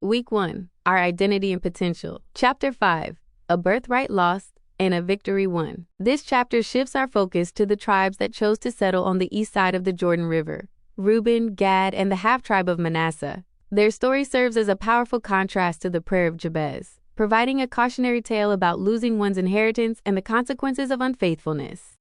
Week 1, Our Identity and Potential. Chapter 5, A Birthright Lost and a Victory Won. This chapter shifts our focus to the tribes that chose to settle on the east side of the Jordan River: Reuben, Gad, and the half-tribe of Manasseh. Their story serves as a powerful contrast to the prayer of Jabez, providing a cautionary tale about losing one's inheritance and the consequences of unfaithfulness.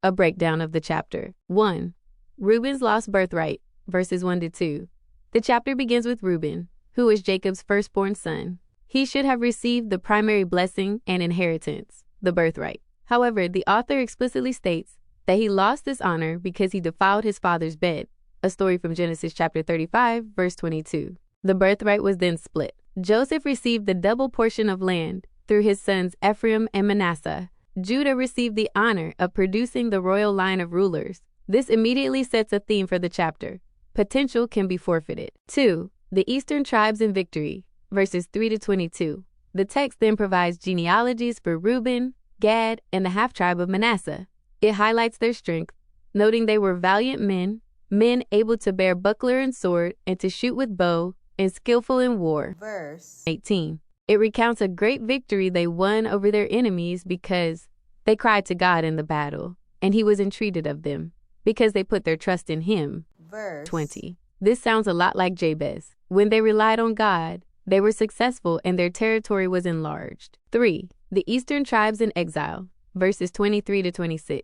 A breakdown of the chapter. 1. Reuben's lost birthright, verses 1-2. The chapter begins with Reuben, who was Jacob's firstborn son. He should have received the primary blessing and inheritance, the birthright. However, the author explicitly states that he lost this honor because he defiled his father's bed, a story from Genesis chapter 35, verse 22. The birthright was then split. Joseph received the double portion of land through his sons Ephraim and Manasseh. Judah received the honor of producing the royal line of rulers. This immediately sets a theme for the chapter. Potential can be forfeited. 2. The Eastern Tribes in Victory, verses 3-22. The text then provides genealogies for Reuben, Gad, and the half-tribe of Manasseh. It highlights their strength, noting they were valiant men able to bear buckler and sword and to shoot with bow, and skillful in war. Verse 18. It recounts a great victory they won over their enemies because they cried to God in the battle, and he was entreated of them, because they put their trust in him. Verse 20. This sounds a lot like Jabez. When they relied on God, they were successful and their territory was enlarged. 3. The Eastern Tribes in Exile, verses 23-26.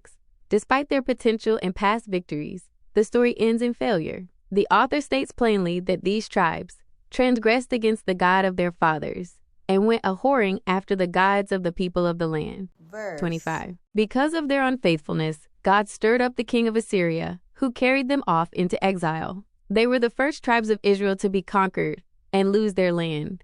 Despite their potential and past victories, the story ends in failure. The author states plainly that these tribes transgressed against the God of their fathers and went a-whoring after the gods of the people of the land. Verse 25. Because of their unfaithfulness, God stirred up the king of Assyria, who carried them off into exile. They were the first tribes of Israel to be conquered and lose their land.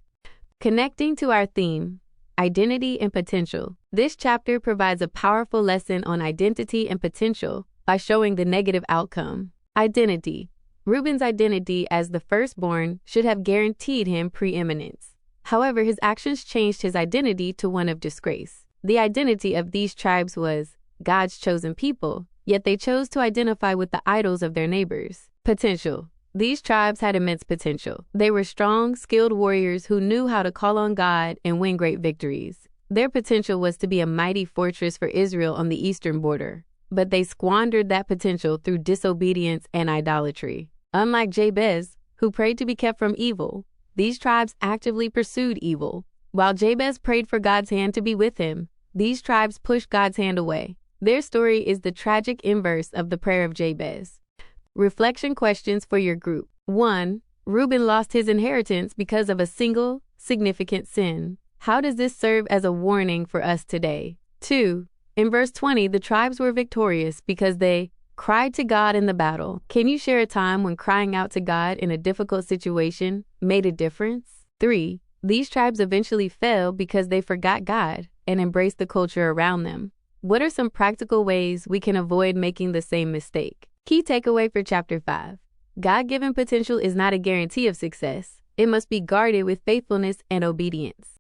Connecting to our theme, identity and potential, this chapter provides a powerful lesson on identity and potential by showing the negative outcome. Identity. Reuben's identity as the firstborn should have guaranteed him preeminence. However, his actions changed his identity to one of disgrace. The identity of these tribes was God's chosen people, yet they chose to identify with the idols of their neighbors. Potential. These tribes had immense potential. They were strong, skilled warriors who knew how to call on God and win great victories. Their potential was to be a mighty fortress for Israel on the eastern border, but they squandered that potential through disobedience and idolatry. Unlike Jabez, who prayed to be kept from evil, these tribes actively pursued evil. While Jabez prayed for God's hand to be with him, these tribes pushed God's hand away. Their story is the tragic inverse of the prayer of Jabez. Reflection questions for your group. 1. Reuben lost his inheritance because of a single, significant sin. How does this serve as a warning for us today? 2. In verse 20, the tribes were victorious because they cried to God in the battle. Can you share a time when crying out to God in a difficult situation made a difference? 3. These tribes eventually fell because they forgot God and embraced the culture around them. What are some practical ways we can avoid making the same mistake? Key takeaway for Chapter 5. God-given potential is not a guarantee of success. It must be guarded with faithfulness and obedience.